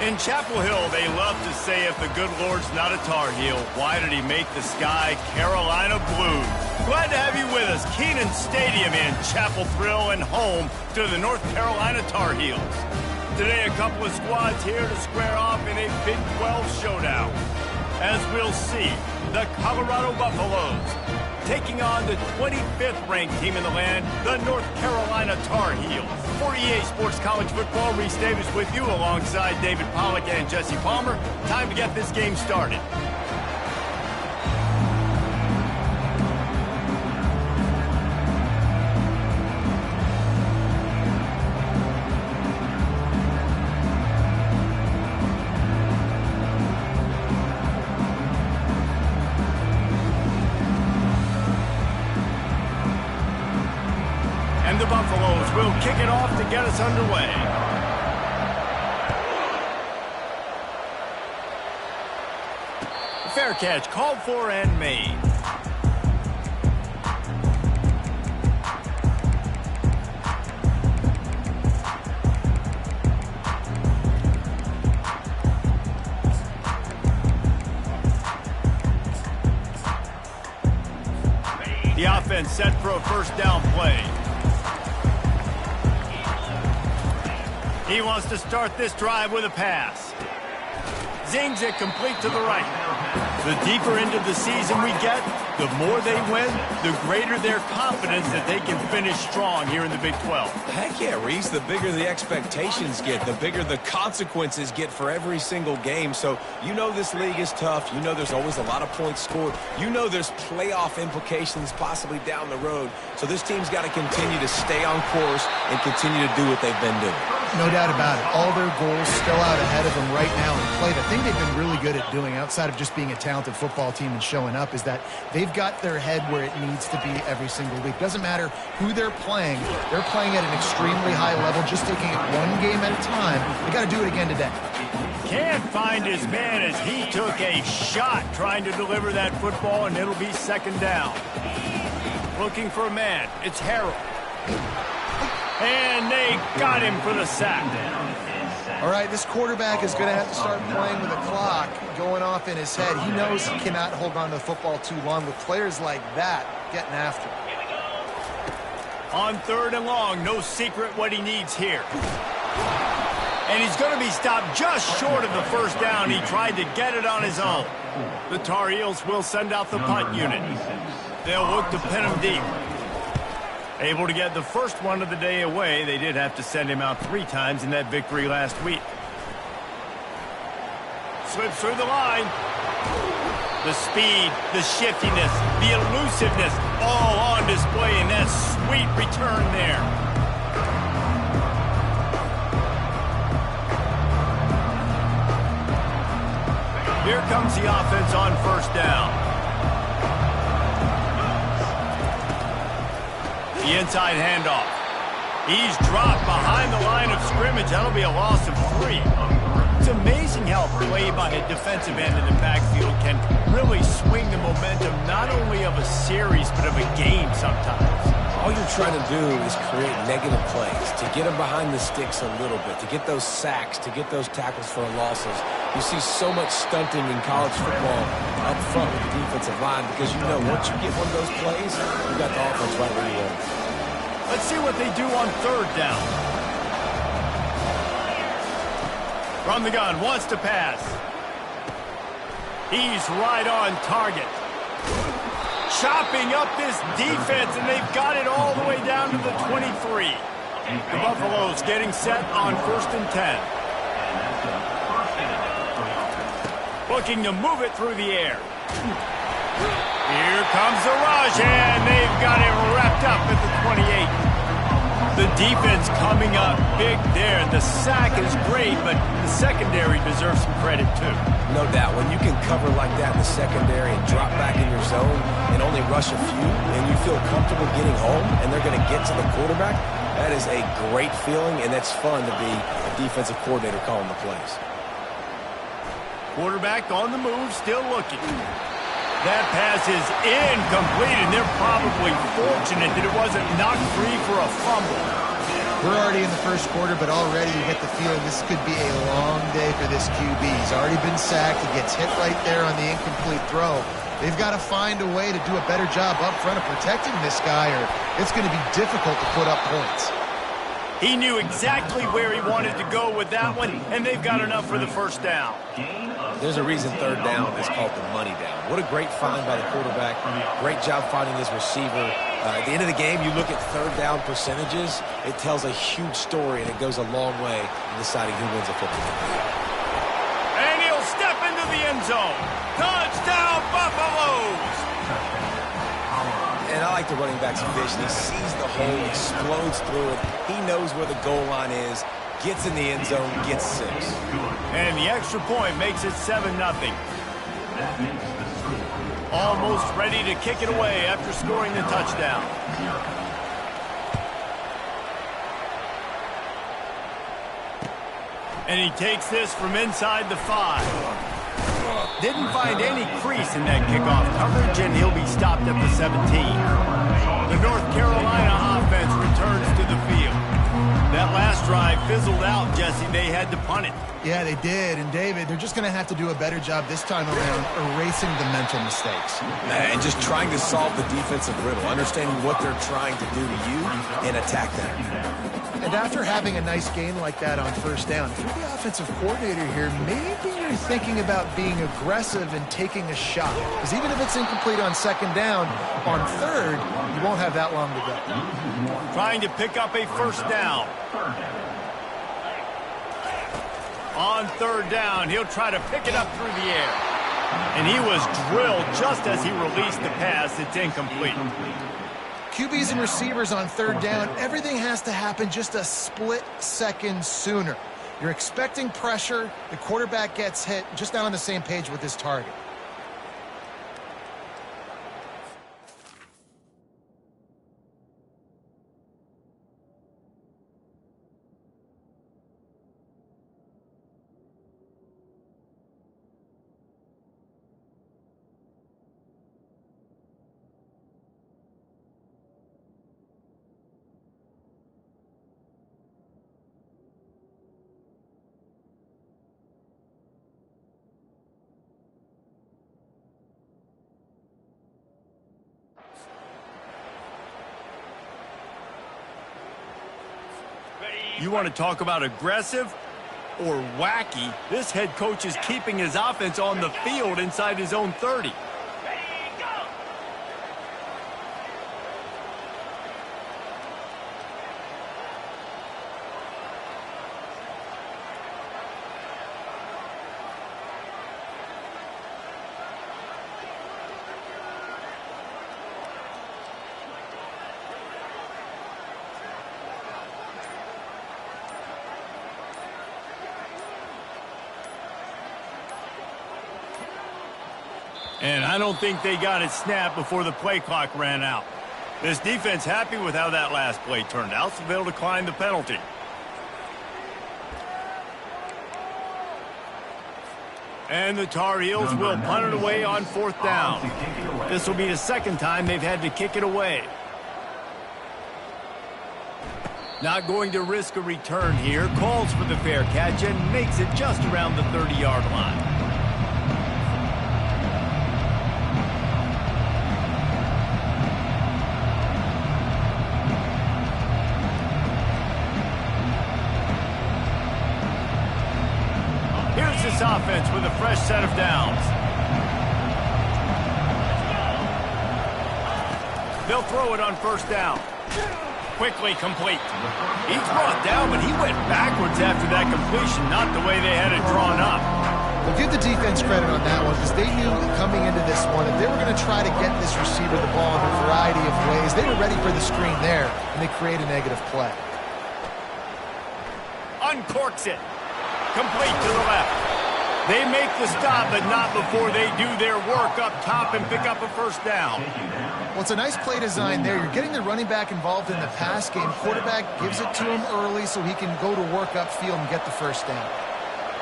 In Chapel Hill, they love to say if the good Lord's not a Tar Heel, why did he make the sky Carolina blue? Glad to have you with us. Kenan Stadium in Chapel Thrill and home to the North Carolina Tar Heels. Today, a couple of squads here to square off in a Big 12 showdown. As we'll see, the Colorado Buffaloes taking on the 25th ranked team in the land, the North Carolina Tar Heels. For EA Sports College Football, Reese Davis with you alongside David Pollack and Jesse Palmer. Time to get this game started. The Buffaloes will kick it off to get us underway. Fair catch called for and made. The offense set for a first down play. He wants to start this drive with a pass. Zings it complete to the right. The deeper into the season we get, the more they win, the greater their confidence that they can finish strong here in the Big 12. Heck yeah, Reese. The bigger the expectations get, the bigger the consequences get for every single game. So you know this league is tough. You know there's always a lot of points scored. You know there's playoff implications possibly down the road. So this team's got to continue to stay on course and continue to do what they've been doing. No doubt about it. All their goals still out ahead of them right now in play. The thing they've been really good at doing, outside of just being a talented football team and showing up, is that they've got their head where it needs to be every single week. Doesn't matter who they're playing at an extremely high level, just taking it one game at a time. They got to do it again today. Can't find his man as he took a shot trying to deliver that football, and it'll be second down. Looking for a man. It's Harrell. And they got him for the sack. All right, this quarterback is going to have to start playing with a clock going off in his head. He knows he cannot hold on to the football too long with players like that getting after him. On third and long, no secret what he needs here. And he's going to be stopped just short of the first down. He tried to get it on his own. The Tar Heels will send out the punt unit. They'll look to pin him deep. Able to get the first one of the day away. They did have to send him out 3 times in that victory last week. Slips through the line. The speed, the shiftiness, the elusiveness, all on display in that sweet return there. Here comes the offense on first down. The inside handoff. He's dropped behind the line of scrimmage. That'll be a loss of 3. It's amazing how play by a defensive end in the backfield can really swing the momentum not only of a series but of a game sometimes. All you're trying to do is create negative plays, to get them behind the sticks a little bit, to get those sacks, to get those tackles for losses. You see so much stunting in college football up front with the defensive line because you know once you get one of those plays, you got the offense right where you want. Let's see what they do on third down. From the gun, wants to pass. He's right on target. Chopping up this defense, and they've got it all the way down to the 23. The Buffaloes getting set on 1st and 10. Looking to move it through the air. Here comes the rush, and they've got it wrapped up at the 28. The defense coming up big there. The sack is great, but the secondary deserves some credit too. No doubt. When you can cover like that in the secondary and drop back in your zone and only rush a few, and you feel comfortable getting home, and they're going to get to the quarterback, that is a great feeling, and that's fun to be a defensive coordinator calling the plays. Quarterback on the move, still looking. That pass is incomplete, and they're probably fortunate that it wasn't knocked free for a fumble. We're already in the first quarter, but already you get the feeling this could be a long day for this QB. He's already been sacked. He gets hit right there on the incomplete throw. They've got to find a way to do a better job up front of protecting this guy, or it's going to be difficult to put up points. He knew exactly where he wanted to go with that one, and they've got enough for the first down. There's a reason third down is called the money down. What a great find by the quarterback. Great job finding his receiver. At the end of the game, you look at third down percentages. It tells a huge story, and it goes a long way in deciding who wins a football game. And he'll step into the end zone. Touchdown, Buffaloes! And I like the running back's vision. He sees the hole, explodes through it. He knows where the goal line is, gets in the end zone, gets 6. And the extra point makes it 7-0. Almost ready to kick it away after scoring the touchdown. And he takes this from inside the 5. Didn't find any crease in that kickoff coverage, and he'll be stopped at the 17. The North Carolina offense returns to the field. That last drive fizzled out, Jesse. They had to punt it. Yeah, they did. And, David, they're just going to have to do a better job this time around erasing the mental mistakes. And just trying to solve the defensive riddle, understanding what they're trying to do to you and attack them. And after having a nice game like that on first down, if you're the offensive coordinator here, maybe you're thinking about being aggressive and taking a shot. Because even if it's incomplete on second down, on third, you won't have that long to go. Trying to pick up a first down. On third down, he'll try to pick it up through the air. And he was drilled just as he released the pass. It's incomplete. QBs and receivers on third down, everything has to happen just a split second sooner. You're expecting pressure, the quarterback gets hit, just not on the same page with his target. You want to talk about aggressive or wacky? This head coach is keeping his offense on the field inside his own 30. And I don't think they got it snapped before the play clock ran out. This defense happy with how that last play turned out, so they'll decline the penalty. And the Tar Heels will punt it away on fourth down. This will be the second time they've had to kick it away. Not going to risk a return here. Calls for the fair catch and makes it just around the 30-yard line. Here's this offense with a fresh set of downs. They'll throw it on first down. Quickly complete. He's brought down, but he went backwards after that completion, not the way they had it drawn up. Well, give the defense credit on that one, because they knew coming into this one, if they were going to try to get this receiver the ball in a variety of ways, they were ready for the screen there, and they create a negative play. Uncorks it. Complete to the left. They make the stop, but not before they do their work up top and pick up a first down. Well, it's a nice play design there. You're getting the running back involved in the pass game. Quarterback gives it to him early so he can go to work upfield and get the first down.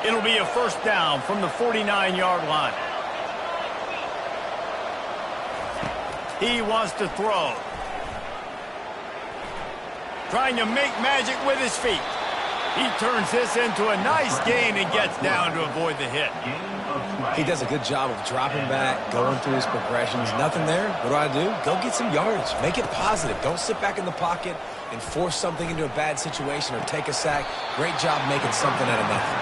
It'll be a first down from the 49-yard line. He wants to throw. trying to make magic with his feet. He turns this into a nice gain and gets down to avoid the hit. He does a good job of dropping back, going through his progressions. Nothing there. What do? Go get some yardage. Make it positive. Don't sit back in the pocket and force something into a bad situation or take a sack. Great job making something out of nothing.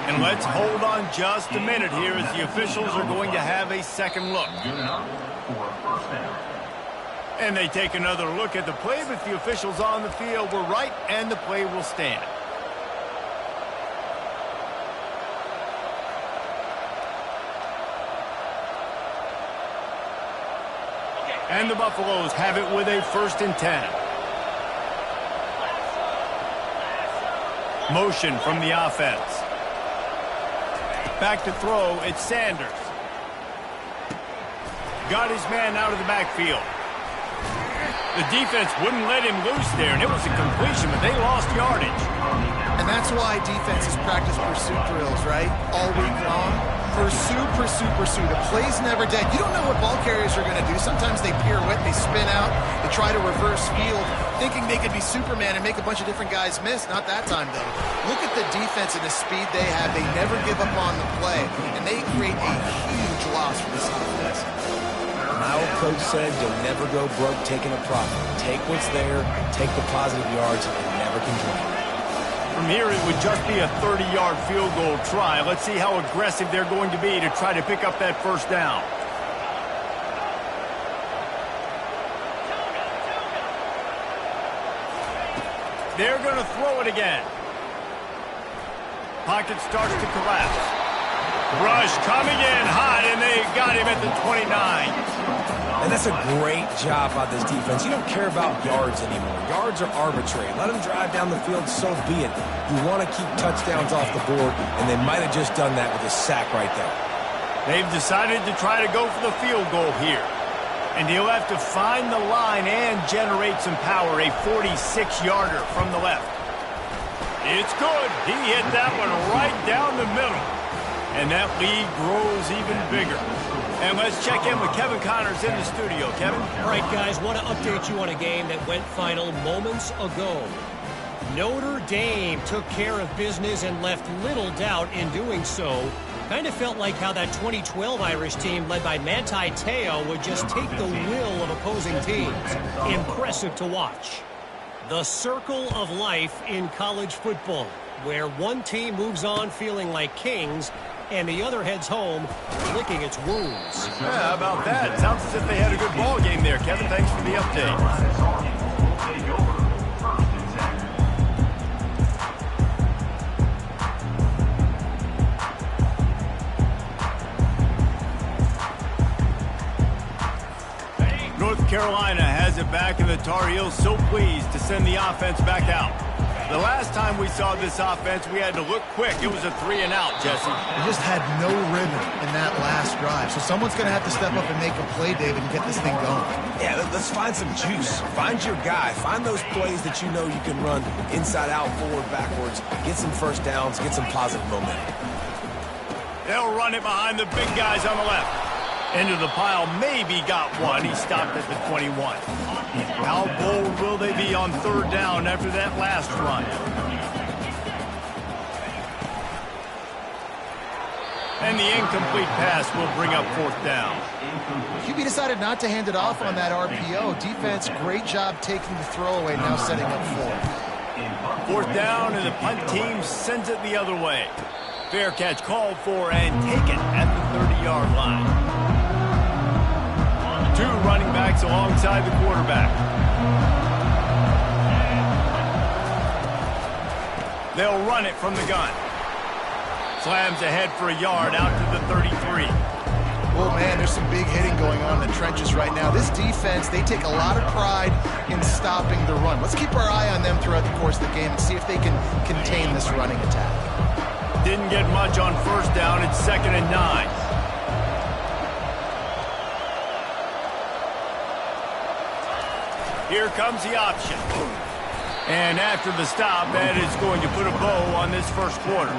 And let's hold on just a minute here as the officials are going to have a second look. And they take another look at the play, but the officials on the field were right, and the play will stand. And the Buffaloes have it with a 1st and 10. Motion from the offense. Back to throw, it's Sanders. Got his man out of the backfield. The defense wouldn't let him loose there, and it was a completion, but they lost yardage. And that's why defenses practice pursuit drills, right? All week long. Pursue, pursue, pursue. The play's never dead. You don't know what ball carriers are going to do. Sometimes they pirouette, they spin out, they try to reverse field, thinking they could be Superman and make a bunch of different guys miss. Not that time, though. Look at the defense and the speed they have. They never give up on the play, and they create a huge loss for this offense. My old coach said you'll never go broke taking a profit. Take what's there, take the positive yards, and never complain. From here, it would just be a 30-yard field goal try. Let's see how aggressive they're going to be to try to pick up that 1st down. They're going to throw it again. Pocket starts to collapse. Rush coming in hot, and they got him at the 29. And that's a great job by this defense. You don't care about yards anymore. Yards are arbitrary. Let them drive down the field, so be it. You want to keep touchdowns off the board, and they might have just done that with a sack right there. They've decided to try to go for the field goal here. And he'll have to find the line and generate some power, a 46-yarder from the left. It's good. He hit that one right down the middle. And that lead grows even bigger. And let's check in with Kevin Connors in the studio. Kevin? All right, guys, want to update you on a game that went final moments ago. Notre Dame took care of business and left little doubt in doing so. Kind of felt like how that 2012 Irish team led by Manti Te'o would just take the will of opposing teams. Impressive to watch. The circle of life in college football, where one team moves on feeling like kings and the other heads home licking its wounds. Yeah, how about that? Sounds as if they had a good ball game there, Kevin. Thanks for the update. North Carolina has it back, and the Tar Heels so pleased to send the offense back out. The last time we saw this offense, we had to look quick. It was a 3-and-out, Jesse. They just had no rhythm in that last drive. So someone's going to have to step up and make a play, David, and get this thing going. Yeah, let's find some juice. Find your guy. Find those plays that you know you can run inside out, forward, backwards. Get some 1st downs. Get some positive momentum. They'll run it behind the big guys on the left. Into the pile, maybe got one. He stopped at the 21. How bold will they be on 3rd down after that last run? And the incomplete pass will bring up 4th down. QB decided not to hand it off on that RPO. Defense, great job taking the throwaway, now setting up 4th. 4th down, and the punt team sends it the other way. Fair catch called for and taken at the 30-yard line. 2 running backs alongside the quarterback. They'll run it from the gun. Slams ahead for a yard out to the 33. Oh, man, there's some big hitting going on in the trenches right now. This defense, they take a lot of pride in stopping the run. Let's keep our eye on them throughout the course of the game and see if they can contain this running attack. Didn't get much on 1st down. It's 2nd and 9. Here comes the option. And after the stop, that is going to put a bow on this 1st quarter.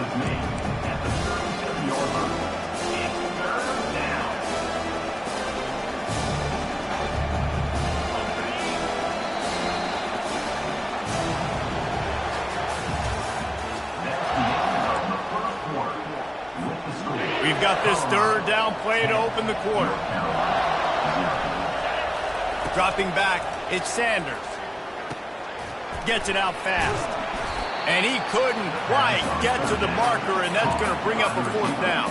got this third down play to open the quarter. Dropping back, it's Sanders. Gets it out fast. And he couldn't quite get to the marker, and that's going to bring up a fourth down.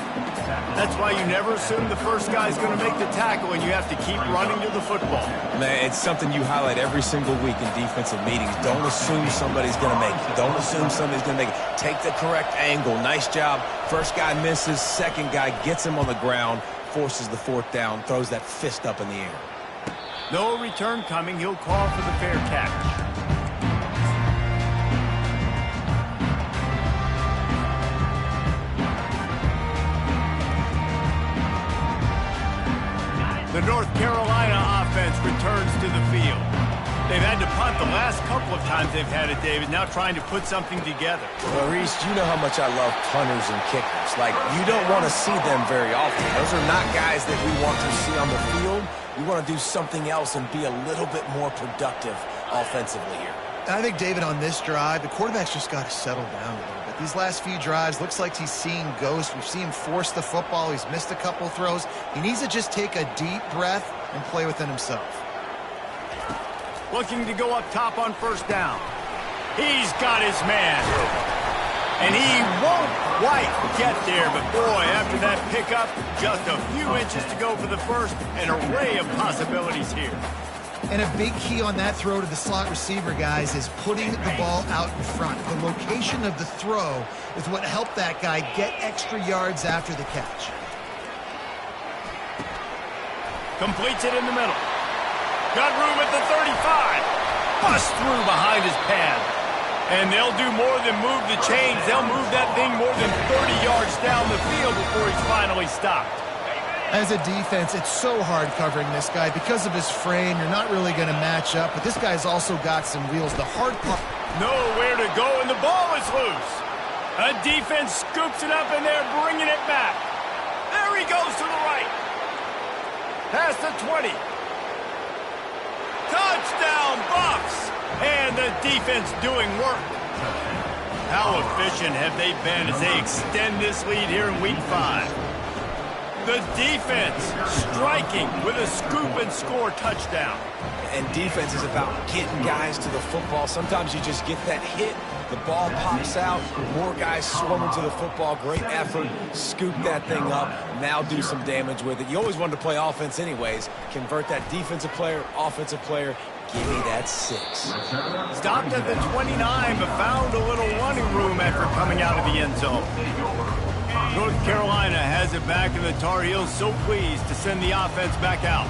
That's why you never assume the first guy's going to make the tackle, and you have to keep running to the football. Man, it's something you highlight every single week in defensive meetings. Don't assume somebody's going to make it. Don't assume somebody's going to make it. Take the correct angle. Nice job. First guy misses. Second guy gets him on the ground, forces the fourth down, throws that fist up in the air. No return coming. He'll call for the fair catch. The North Carolina offense returns to the field. They've had to punt the last couple of times they've had it, David, now trying to put something together. Well, Reese, you know how much I love punters and kickers. Like, you don't want to see them very often. Those are not guys that we want to see on the field. We want to do something else and be a little bit more productive offensively here. I think, David, on this drive, the quarterback's just got to settle down a little bit. These last few drives, looks like he's seeing ghosts. We've seen him force the football. He's missed a couple throws. He needs to just take a deep breath and play within himself. Looking to go up top on first down. He's got his man. And he won't quite get there, but boy, after that pickup, just a few inches to go for the first. An array of possibilities here. And a big key on that throw to the slot receiver, guys, is putting the ball out in front. The location of the throw is what helped that guy get extra yards after the catch. Completes it in the middle. Got room at the 35. Bust through behind his pad. And they'll do more than move the chains. They'll move that thing more than 30 yards down the field before he's finally stopped. As a defense, it's so hard covering this guy. Because of his frame, you're not really going to match up. But this guy's also got some wheels. The hard part... Nowhere to go, and the ball is loose. A defense scoops it up, and they're bringing it back. There he goes to the right. Past the 20. Touchdown, Bucks! And the defense doing work. How efficient have they been as they extend this lead here in Week 5? The defense striking with a scoop and score touchdown. And defense is about getting guys to the football. Sometimes you just get that hit, the ball pops out, more guys swarming to the football. Great effort, scoop that thing up, now do some damage with it. You always wanted to play offense anyways. Convert that defensive player, offensive player, give me that 6. Stopped at the 29, but found a little running room after coming out of the end zone. North Carolina has it back, and the Tar Heels so pleased to send the offense back out.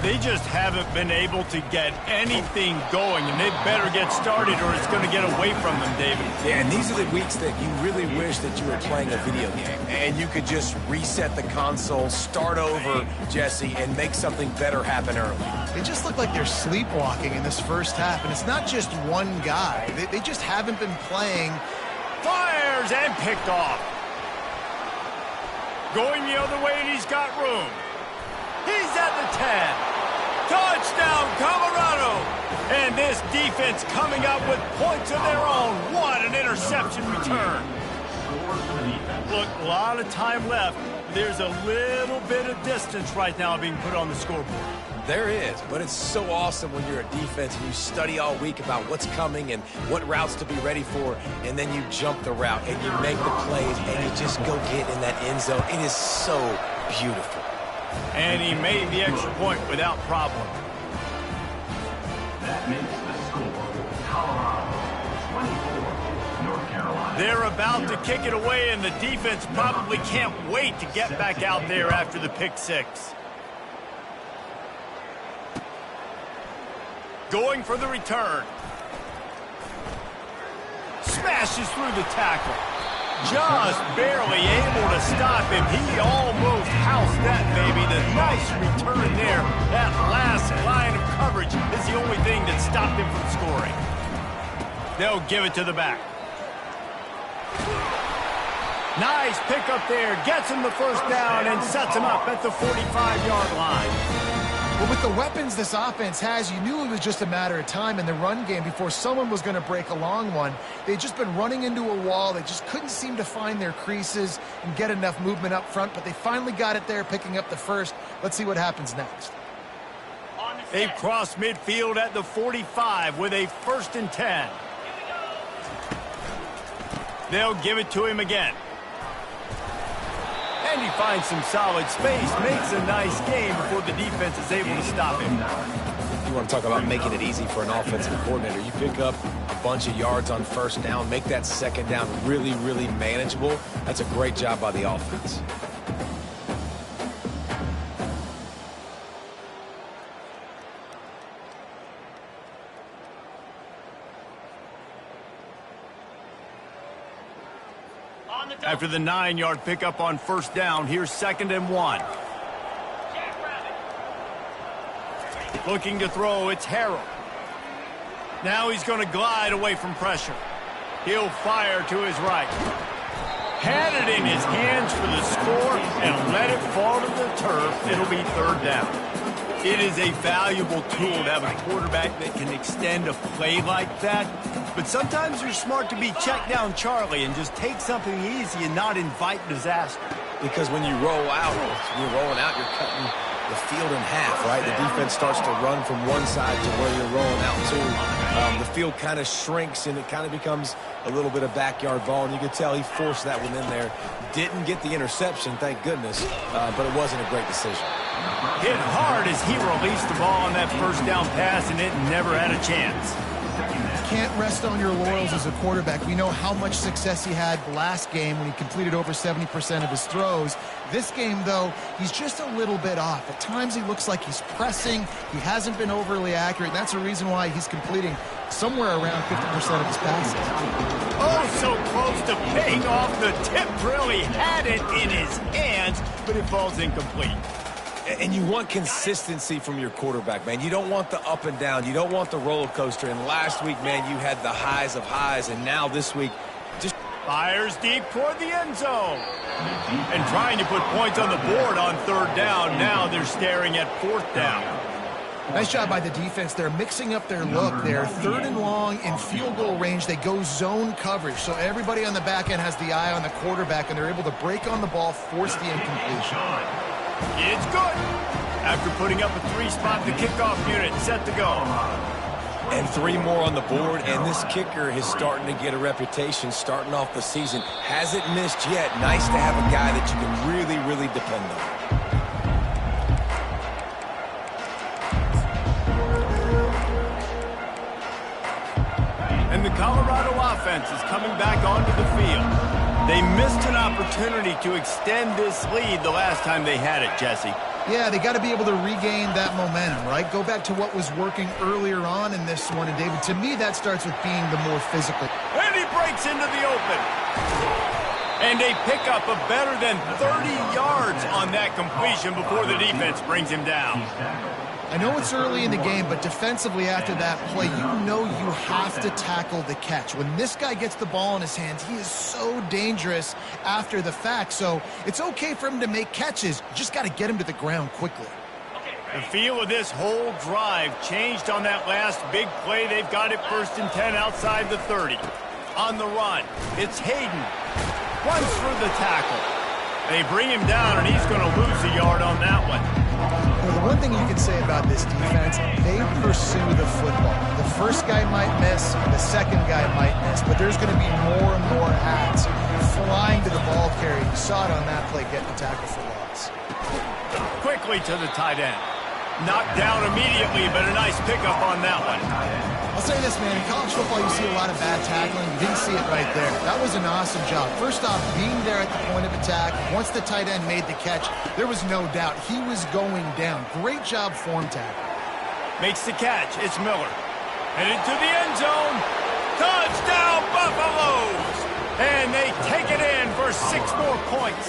They just haven't been able to get anything going, and they better get started or it's going to get away from them, David. Yeah, and these are the weeks that you really wish that you were playing a video game, and you could just reset the console, start over, Jesse, and make something better happen early. They just look like they're sleepwalking in this first half, and it's not just one guy. They just haven't been playing. Fires and picked off. Going the other way, and he's got room. He's at the 10. Touchdown, Colorado. And this defense coming up with points of their own. What an interception return. Look, a lot of time left. There's a little bit of distance right now being put on the scoreboard. There is, but it's so awesome when you're a defense and you study all week about what's coming and what routes to be ready for, and then you jump the route and you make the plays and you just go get in that end zone. It is so beautiful. And he made the extra point without problem. That makes the score Colorado 24, North Carolina. They're about to kick it away, and the defense probably can't wait to get back out there after the pick 6. Going for the return. Smashes through the tackle. Just barely able to stop him. He almost housed that baby. The nice return there. That last line of coverage is the only thing that stopped him from scoring. They'll give it to the back. Nice pickup there. Gets him the first down and sets him up at the 45-yard line. Well, with the weapons this offense has, you knew it was just a matter of time in the run game before someone was going to break a long one. They'd just been running into a wall. They just couldn't seem to find their creases and get enough movement up front, but they finally got it there, picking up the first. Let's see what happens next. They've crossed midfield at the 45 with a 1st and 10. They'll give it to him again. And he finds some solid space, makes a nice game before the defense is able to stop him. You want to talk about making it easy for an offensive coordinator. You pick up a bunch of yards on 1st down, make that 2nd down really, really manageable. That's a great job by the offense. After the 9-yard pickup on 1st down, here's 2nd and 1. Looking to throw, it's Harrell. Now he's going to glide away from pressure. He'll fire to his right. Had it in his hands for the score and let it fall to the turf. It'll be 3rd down. It is a valuable tool to have a quarterback that can extend a play like that. But sometimes you're smart to be check down Charlie and just take something easy and not invite disaster. Because when you roll out, you're cutting the field in half, right? The defense starts to run from one side to where you're rolling out to. The field kind of shrinks and it kind of becomes a little bit of backyard ball. And you could tell he forced that one in there. Didn't get the interception, thank goodness, but it wasn't a great decision. Hit hard as he released the ball on that 1st down pass, and it never had a chance. Can't rest on your laurels as a quarterback. We know how much success he had last game when he completed over 70% of his throws. This game, though, he's just a little bit off. At times he looks like he's pressing. He hasn't been overly accurate, and that's a reason why he's completing somewhere around 50% of his passes. Oh, so close to paying off the tip drill. He had it in his hands, but it falls incomplete. And you want consistency from your quarterback, man. You don't want the up and down. You don't want the roller coaster. And last week, man, you had the highs of highs. And now this week, just fires deep toward the end zone. And trying to put points on the board on 3rd down. Now they're staring at 4th down. Nice job by the defense. They're mixing up their look. They're 3rd and long in field goal range. They go zone coverage. So everybody on the back end has the eye on the quarterback, and they're able to break on the ball, force the incompletion. It's good. After putting up a 3-spot, the kickoff unit set to go. And 3 more on the board, and this kicker is starting to get a reputation starting off the season. Hasn't missed yet. Nice to have a guy that you can really, really depend on. And the Colorado offense is coming back onto the field. They missed an opportunity to extend this lead the last time they had it, Jesse. Yeah, they got to be able to regain that momentum, right? Go back to what was working earlier on in this one. And, David, to me, that starts with being the more physical. And he breaks into the open. And a pickup of better than 30 yards on that completion before the defense brings him down. I know it's early in the game, but defensively after that play, you know you have to tackle the catch. When this guy gets the ball in his hands, he is so dangerous after the fact. So it's okay for him to make catches. You just got to get him to the ground quickly. The feel of this whole drive changed on that last big play. They've got it 1st and 10 outside the 30. On the run, it's Hayden. Runs through the tackle. They bring him down, and he's going to lose a yard on that one. Well, the one thing you can say about this defense, they pursue the football. The first guy might miss, the second guy might miss, but there's going to be more and more hats flying to the ball carrier. You saw it on that play, getting the tackle for loss. Quickly to the tight end. Knocked down immediately, but a nice pickup on that one. I'll say this, man. In college football, you see a lot of bad tackling. You didn't see it right there. That was an awesome job. First off, being there at the point of attack. Once the tight end made the catch, there was no doubt he was going down. Great job form tackle. Makes the catch. It's Miller. Headed to the end zone. Touchdown, Buffaloes! And they take it in for 6 more points.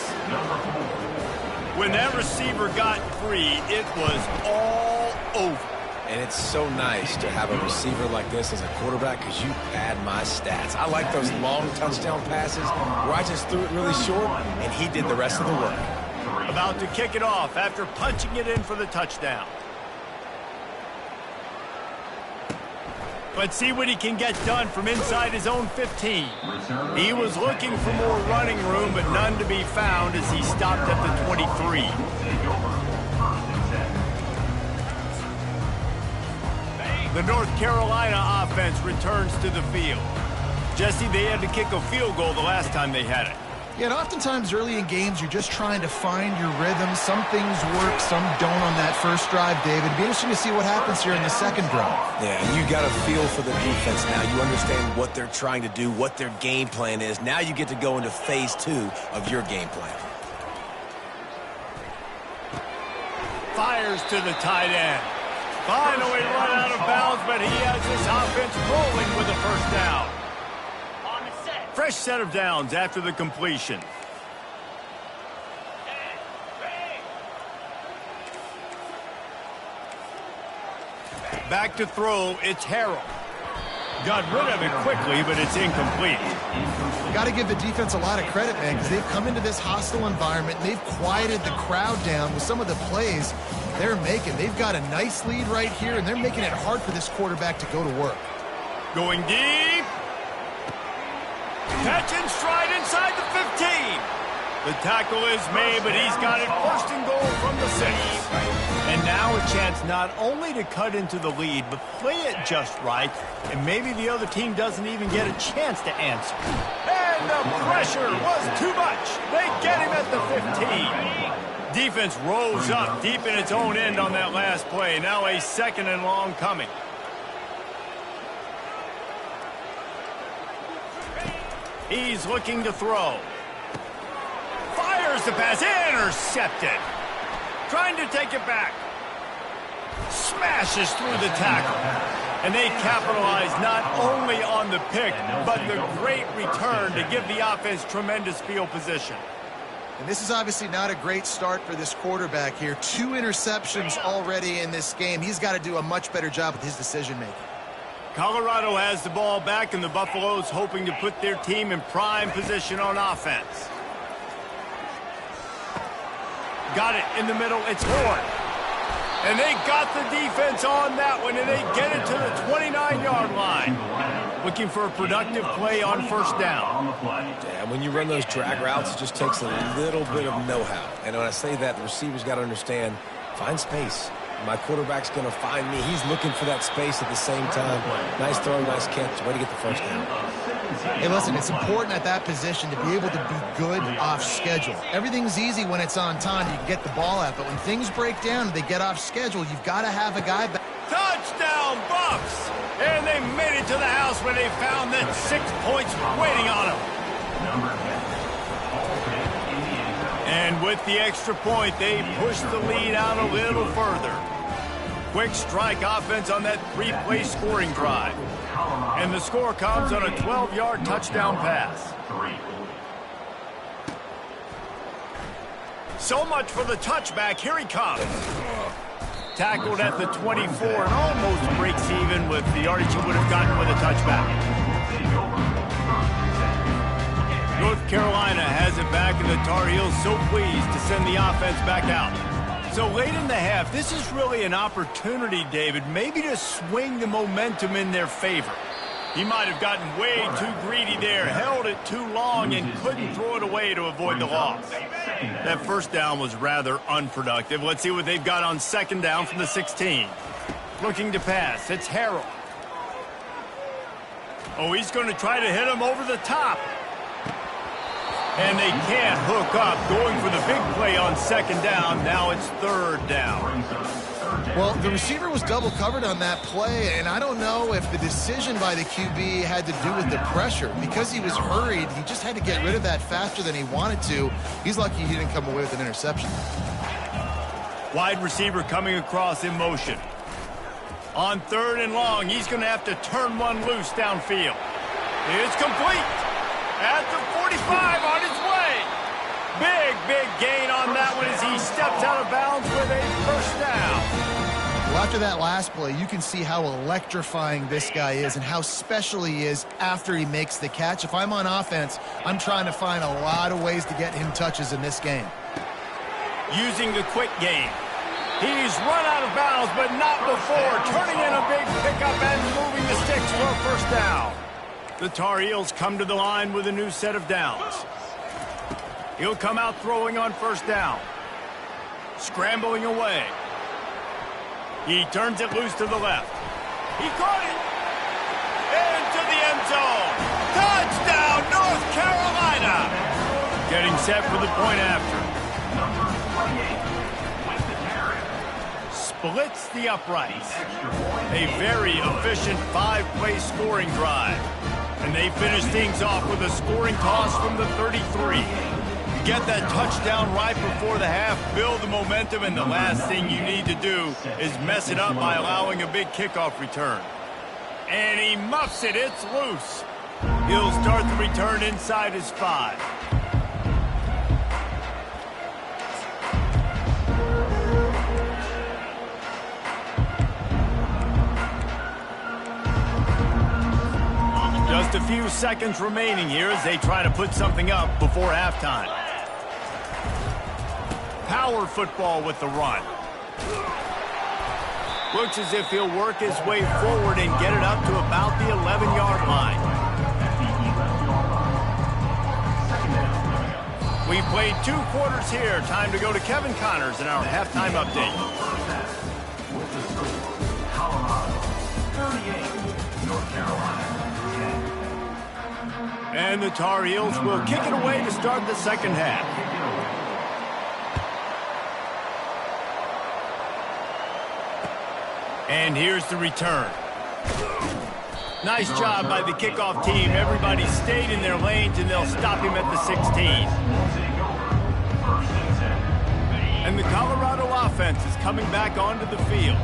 When that receiver got free, it was all over. And it's so nice to have a receiver like this as a quarterback because you pad my stats. I like those long touchdown passes where I just threw it really short and he did the rest of the work. About to kick it off after punching it in for the touchdown. Let's see what he can get done from inside his own 15. He was looking for more running room, but none to be found as he stopped at the 23. The North Carolina offense returns to the field. Jesse, they had to kick a field goal the last time they had it. Yeah, and oftentimes early in games, you're just trying to find your rhythm. Some things work, some don't on that first drive, David. It'd be interesting to see what happens here in the second drive. Yeah, and you got a feel for the defense now. You understand what they're trying to do, what their game plan is. Now you get to go into phase 2 of your game plan. Fires to the tight end. Finally run out of bounds, but he has this offense rolling with a first down. Fresh set of downs after the completion. Back to throw, it's Harrell. Got rid of it quickly, but it's incomplete. Got to give the defense a lot of credit, man, because they've come into this hostile environment, and they've quieted the crowd down with some of the plays they're making. They've got a nice lead right here, and they're making it hard for this quarterback to go to work. Going deep. Catch and stride inside the 15. The tackle is made, but he's got it first and goal from the 6. And now a chance not only to cut into the lead, but play it just right, and maybe the other team doesn't even get a chance to answer. And the pressure was too much. They get him at the 15. Defense rolls up deep in its own end on that last play. Now a second and long coming. He's looking to throw. Fires the pass. Intercepted. Trying to take it back. Smashes through the tackle. And they capitalize not only on the pick, but the great return to give the offense tremendous field position. And this is obviously not a great start for this quarterback here. 2 interceptions already in this game. He's got to do a much better job with his decision-making. Colorado has the ball back, and the Buffaloes hoping to put their team in prime position on offense. Got it in the middle. It's Horn. And they got the defense on that one, and they get it to the 29-yard line. Looking for a productive play on first down. Yeah, when you run those drag routes, it just takes a little bit of know-how. And when I say that, the receiver's got to understand, find space. My quarterback's going to find me. He's looking for that space at the same time. Nice throw, nice catch. Way to get the first down. Hey, listen, it's important at that position to be able to be good off schedule. Everything's easy when it's on time. You can get the ball out. But when things break down and they get off schedule, you've got to have a guy back. Touchdown, Buffs! And they made it to the house where they found that 6 points waiting on them. And with the extra point, they push the lead out a little further. Quick strike offense on that 3-play scoring drive. And the score comes on a 12-yard touchdown pass. So much for the touchback. Here he comes. Tackled at the 24 and almost breaks even with the yardage he would have gotten with a touchback. North Carolina has it back, and the Tar Heels so pleased to send the offense back out. So late in the half, this is really an opportunity, David, maybe to swing the momentum in their favor. He might have gotten way too greedy there, held it too long, and couldn't throw it away to avoid the loss. That first down was rather unproductive. Let's see what they've got on second down from the 16. Looking to pass. It's Harrell. Oh, he's going to try to hit him over the top. And they can't hook up. Going for the big play on second down. Now it's third down. Well, the receiver was double covered on that play, and I don't know if the decision by the QB had to do with the pressure. Because he was hurried, he just had to get rid of that faster than he wanted to. He's lucky he didn't come away with an interception. Wide receiver coming across in motion. On third and long, he's going to have to turn one loose downfield. It's complete. At the 45 on his way. Big gain on that one as he steps out of bounds with a first down. Well, after that last play, you can see how electrifying this guy is and how special he is after he makes the catch. If I'm on offense, I'm trying to find a lot of ways to get him touches in this game. Using the quick game. He's run out of bounds, but not before. Turning in a big pickup and moving the sticks for a first down. The Tar Heels come to the line with a new set of downs. He'll come out throwing on first down. Scrambling away. He turns it loose to the left. He caught it. Into the end zone. Touchdown, North Carolina. Getting set for the point after. Splits the uprights. A very efficient 5-play scoring drive. And they finish things off with a scoring toss from the 33. Get that touchdown right before the half, build the momentum, and the last thing you need to do is mess it up by allowing a big kickoff return. And he muffs it. It's loose. He'll start the return inside his 5. Just a few seconds remaining here as they try to put something up before halftime. Power football with the run. Looks as if he'll work his way forward and get it up to about the 11-yard line. We played 2 quarters here. Time to go to Kevin Connors in our halftime update. With the score, Colorado 38, North Carolina 10. And the Tar Heels will kick it away to start the second half. And here's the return. Nice job by the kickoff team. Everybody stayed in their lanes, and they'll stop him at the 16. And the Colorado offense is coming back onto the field.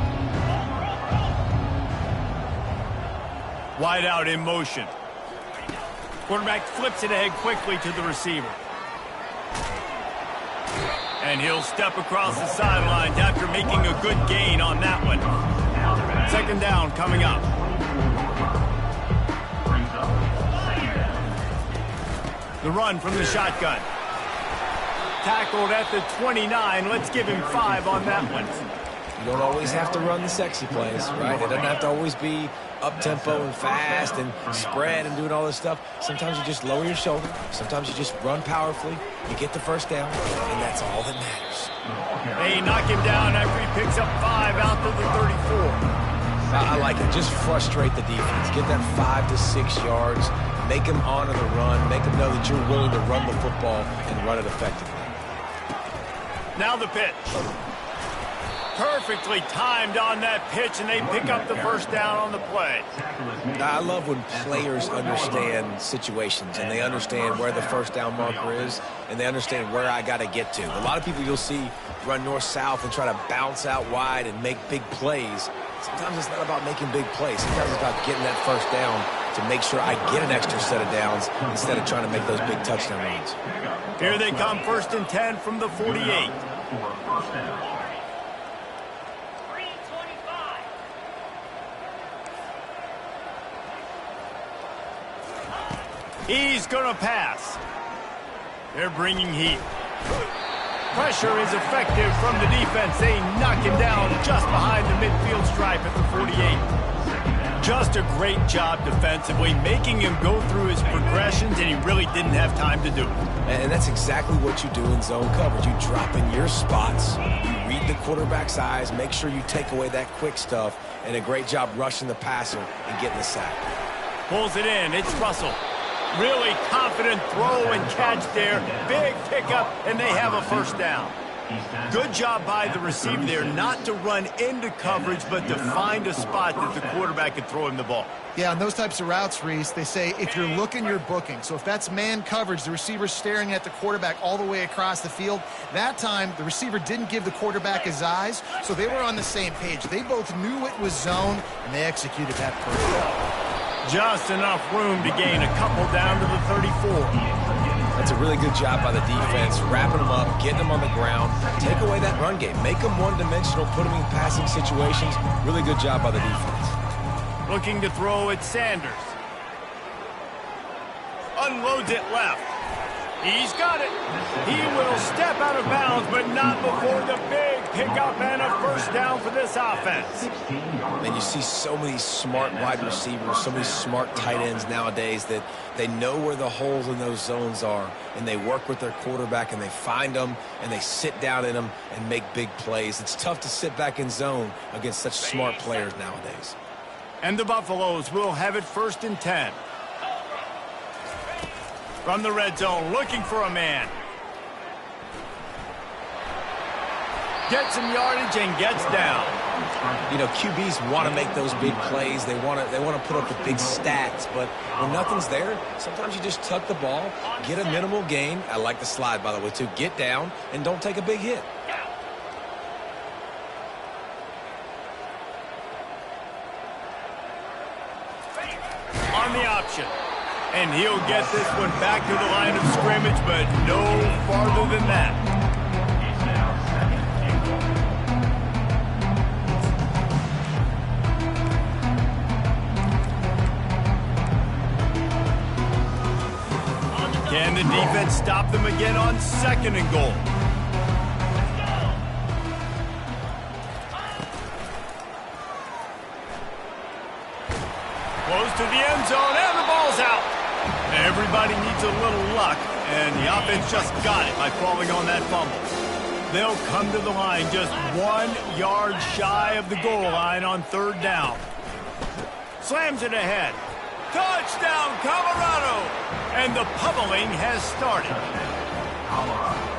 Wide out in motion. Quarterback flips it ahead quickly to the receiver. And he'll step across the sidelines after making a good gain on that one. Second down coming up. The run from the shotgun. Tackled at the 29. Let's give him 5 on that one. You don't always have to run the sexy plays, right? It doesn't have to always be up-tempo and fast and spread and doing all this stuff. Sometimes you just lower your shoulder. Sometimes you just run powerfully. You get the first down, and that's all that matters. They knock him down after he picks up 5 out to the 34. I like it. Just frustrate the defense. Get that 5 to 6 yards. Make them honor the run. Make them know that you're willing to run the football and run it effectively. Now the pitch. Perfectly timed on that pitch, and they pick up the first down on the play. I love when players understand situations and they understand where the first down marker is and they understand where I got to get to. A lot of people you'll see run north-south and try to bounce out wide and make big plays. Sometimes it's not about making big plays. Sometimes it's about getting that first down to make sure I get an extra set of downs instead of trying to make those big touchdown runs. Here they come, 1st and 10 from the 48. He's going to pass. They're bringing heat. Pressure is effective from the defense. They knock him down just behind the midfield stripe at the 48. Just a great job defensively, making him go through his progressions, and he really didn't have time to do it. And that's exactly what you do in zone coverage. You drop in your spots. You read the quarterback's eyes, make sure you take away that quick stuff, and a great job rushing the passer and getting the sack. Pulls it in. It's Russell. Really confident throw and catch there. Big pickup, and they have a first down. Good job by the receiver there not to run into coverage, but to find a spot that the quarterback could throw him the ball. Yeah, on those types of routes, Reese, they say if you're looking, you're booking. So if that's man coverage, the receiver's staring at the quarterback all the way across the field. That time, the receiver didn't give the quarterback his eyes, so they were on the same page. They both knew it was zone, and they executed that perfectly. Just enough room to gain a couple down to the 34. That's a really good job by the defense, wrapping them up, getting them on the ground, take away that run game, make them one-dimensional, put them in passing situations. Really good job by the defense. Looking to throw at Sanders. Unloads it left. He's got it. He will step out of bounds, but not before the big pickup and a first down for this offense. And you see so many smart wide receivers, so many smart tight ends nowadays that they know where the holes in those zones are, and they work with their quarterback, and they find them, and they sit down in them and make big plays. It's tough to sit back in zone against such smart players nowadays. And the Buffaloes will have it 1st and 10. From the red zone, looking for a man. Gets some yardage and gets down. You know, QBs want to make those big plays. They want to put up the big stats. But when nothing's there, sometimes you just tuck the ball, get a minimal gain. I like the slide, by the way, too. Get down and don't take a big hit. On the option. And he'll get this one back to the line of scrimmage, but no farther than that. Can the defense stop them again on 2nd and goal? Close to the end zone, and the ball's out. Everybody needs a little luck, and the offense just got it by falling on that fumble. They'll come to the line just 1 yard shy of the goal line on 3rd down. Slams it ahead. Touchdown, Colorado! And the pummeling has started.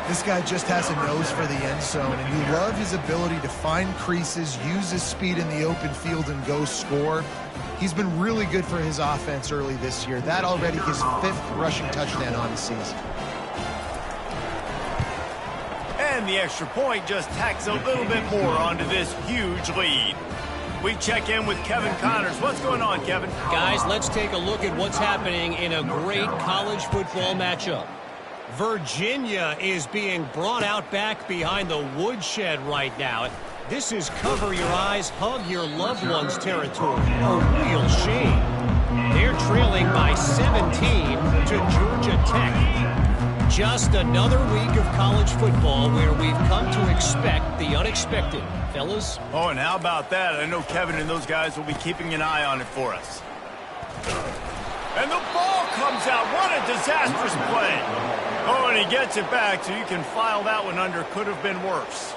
This guy just has a nose for the end zone, and you love his ability to find creases, use his speed in the open field, and go score. He's been really good for his offense early this year. That already his 5th rushing touchdown on the season. And the extra point just tacks a little bit more onto this huge lead. We check in with Kevin Connors. What's going on, Kevin? Guys, let's take a look at what's happening in a great college football matchup. Virginia is being brought out back behind the woodshed right now. This is cover your eyes, hug your loved ones territory. A real shame. They're trailing by 17 to Georgia Tech. Just another week of college football where we've come to expect the unexpected. Fellas? Oh, and how about that? I know Kevin and those guys will be keeping an eye on it for us. And the ball comes out. What a disastrous play. Oh, and he gets it back, so you can file that one under could have been worse.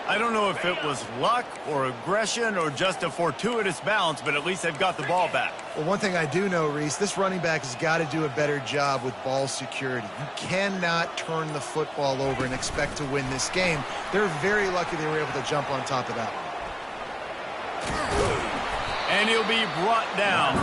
I don't know if it was luck or aggression or just a fortuitous bounce, but at least they've got the ball back. Well, one thing I do know, Reese, this running back has got to do a better job with ball security. You cannot turn the football over and expect to win this game. They're very lucky they were able to jump on top of that one. And he'll be brought down.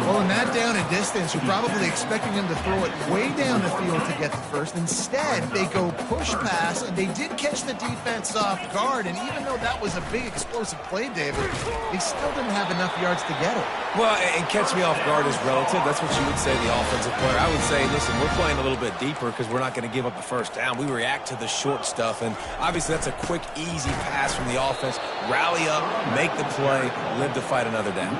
Well, in that down and distance, you're probably expecting him to throw it way down the field to get the first. Instead, they go push pass, and they did catch the defense off guard. And even though that was a big explosive play, David, they still didn't have enough yards to get it. Well, and catch me off guard is relative. That's what you would say, the offensive player. I would say, listen, we're playing a little bit deeper because we're not going to give up the first down. We react to the short stuff, and obviously that's a quick, easy pass from the offense. Rally up, make the play, live to fight another down.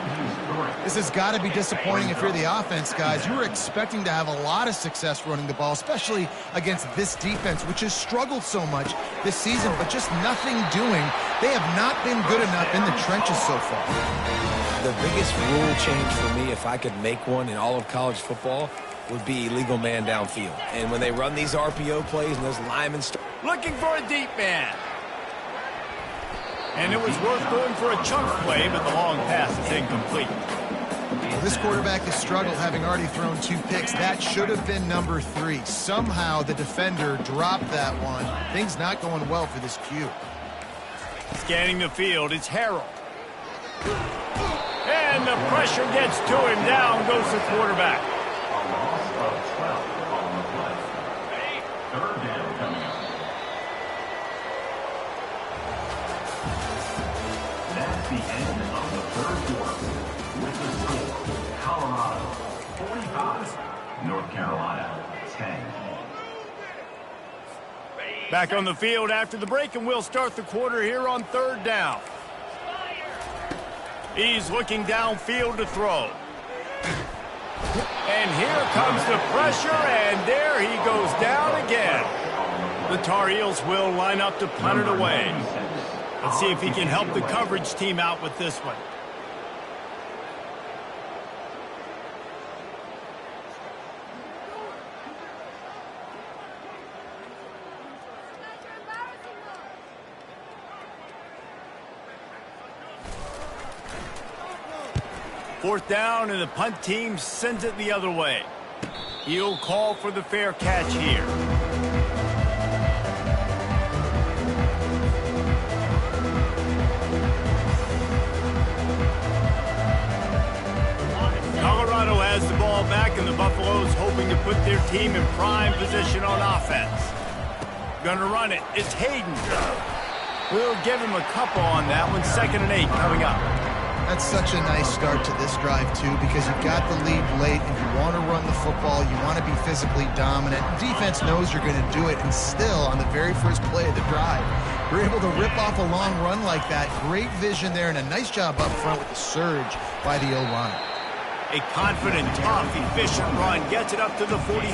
This has got to be disappointing if you're the offense, guys. You were expecting to have a lot of success running the ball, especially against this defense, which has struggled so much this season, but just nothing doing. They have not been good enough in the trenches so far. The biggest rule change for me, if I could make one in all of college football, would be illegal man downfield. And when they run these RPO plays and those linemen looking for a deep man. And it was worth going for a chunk play, but the long pass is incomplete. Well, this quarterback has struggled, having already thrown 2 picks. That should have been number 3. Somehow the defender dropped that one. Things not going well for this Q. Scanning the field, it's Harrell. And the pressure gets to him. Down goes the quarterback. A loss of 12 on the play. 3rd down coming up. That's the end of the 3rd quarter. With the score, Colorado 45, North Carolina 10. Back on the field after the break, and we'll start the quarter here on 3rd down. He's looking downfield to throw. And here comes the pressure, and there he goes down again. The Tar Heels will line up to punt it away. Let's see if he can help the coverage team out with this one. Fourth down, and the punt team sends it the other way. He'll call for the fair catch here. Colorado has the ball back, and the Buffaloes hoping to put their team in prime position on offense. Gonna run it. It's Hayden. We'll give him a couple on that one. 2nd and 8 coming up. That's such a nice start to this drive, too, because you've got the lead late and you want to run the football. You want to be physically dominant. Defense knows you're going to do it, and still, on the very first play of the drive, you're able to rip off a long run like that. Great vision there, and a nice job up front with the surge by the O-line. A confident, tough, efficient run gets it up to the 44.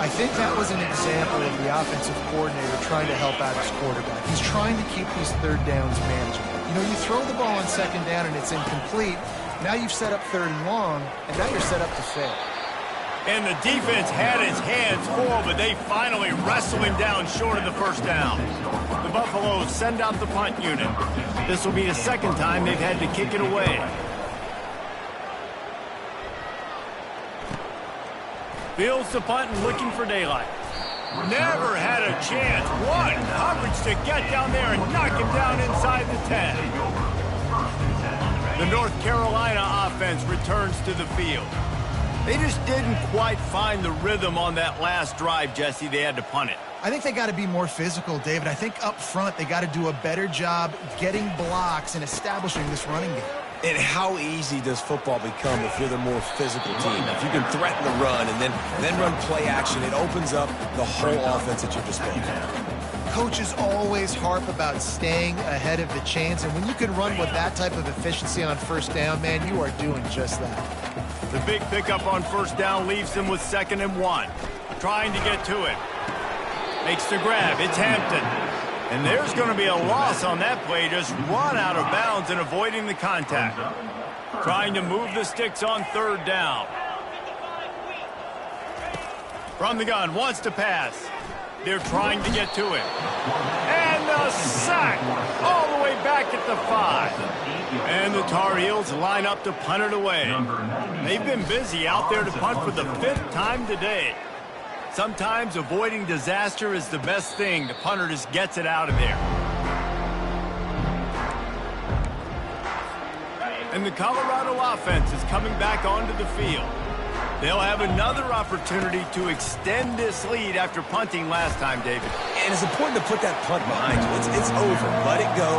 I think that was an example of the offensive coordinator trying to help out his quarterback. He's trying to keep these third downs manageable. You know, you throw the ball on 2nd down and it's incomplete. Now you've set up 3rd and long, and now you're set up to fail. And the defense had his hands full, but they finally wrestle him down short of the 1st down. The Buffaloes send out the punt unit. This will be the 2nd time they've had to kick it away. Fields the punt and looking for daylight. Never had a chance. What coverage to get down there and knock him down inside the 10. The North Carolina offense returns to the field. They just didn't quite find the rhythm on that last drive, Jesse. They had to punt it. I think they got to be more physical, David. I think up front they got to do a better job getting blocks and establishing this running game. And how easy does football become if you're the more physical team? If you can threaten the run and then run play action, it opens up the whole offense at your disposal. Coaches always harp about staying ahead of the chains, and when you can run with that type of efficiency on 1st down, man, you are doing just that. The big pickup on 1st down leaves them with 2nd and 1. Trying to get to it. Makes the grab. It's Hampton. And there's going to be a loss on that play, just run out of bounds and avoiding the contact. Trying to move the sticks on 3rd down. From the gun, wants to pass. They're trying to get to it. And the sack all the way back at the 5. And the Tar Heels line up to punt it away. They've been busy out there to punt for the 5th time today. Sometimes avoiding disaster is the best thing. The punter just gets it out of there. And the Colorado offense is coming back onto the field. They'll have another opportunity to extend this lead after punting last time, David. And it's important to put that punt behind you. It's over. Let it go.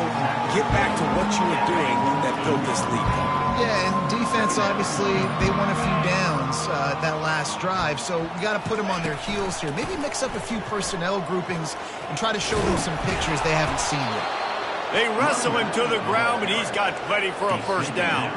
Get back to what you were doing that built this lead. Yeah, and defense, obviously, they won a few downs that last drive, so you got to put them on their heels here. Maybe mix up a few personnel groupings and try to show them some pictures they haven't seen yet. They wrestle him to the ground, but he's got plenty for a 1st down.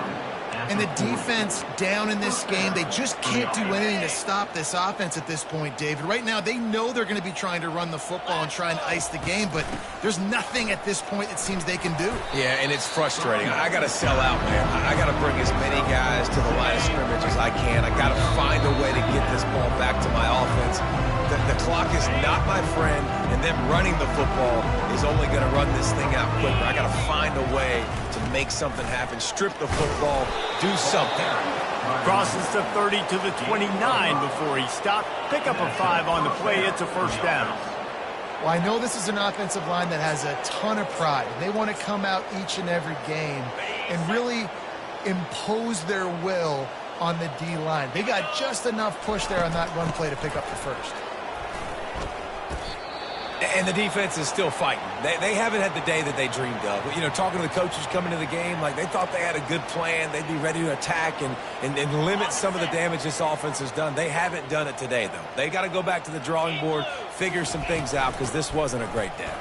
And the defense down in this game, they just can't do anything to stop this offense at this point, David. Right now, they know they're going to be trying to run the football and try and ice the game, but there's nothing at this point it seems they can do. Yeah, and it's frustrating. I got to sell out, man. I got to bring as many guys to the line of scrimmage as I can. I got to find a way to get this ball back to my offense. The clock is not my friend, and them running the football is only going to run this thing out quicker. I got to find a way to make something happen, strip the football, do something. Crosses the 30 to the 29 before he stopped. Pick up a 5 on the play. It's a 1st down. Well, I know this is an offensive line that has a ton of pride. They want to come out each and every game and really impose their will on the D-line. They got just enough push there on that run play to pick up the 1st. And the defense is still fighting. They haven't had the day that they dreamed of. You know, talking to the coaches coming to the game, like they thought they had a good plan. They'd be ready to attack and limit some of the damage this offense has done. They haven't done it today, though. They got to go back to the drawing board, figure some things out, because this wasn't a great day.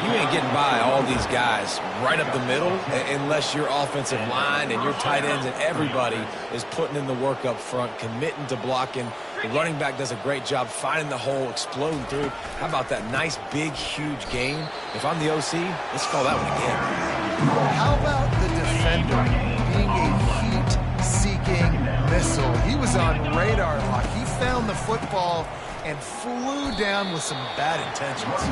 You ain't getting by all these guys right up the middle unless your offensive line and your tight ends and everybody is putting in the work up front, committing to blocking The running back does a great job finding the hole, exploding through. How about that nice, big, huge gain? If I'm the OC, let's call that one again. How about the defender being a heat-seeking missile? He was on radar lock. He found the football and flew down with some bad intentions.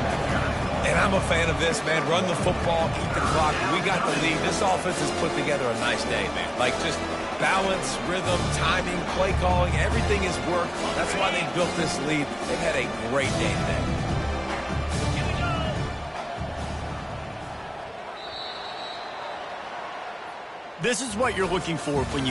And I'm a fan of this, man. Run the football, eat the clock. We got the lead. This offense has put together a nice day, man. Like, just balance, rhythm, timing, play calling, everything has worked. That's why they built this lead. They've had a great day today. This is what you're looking for when you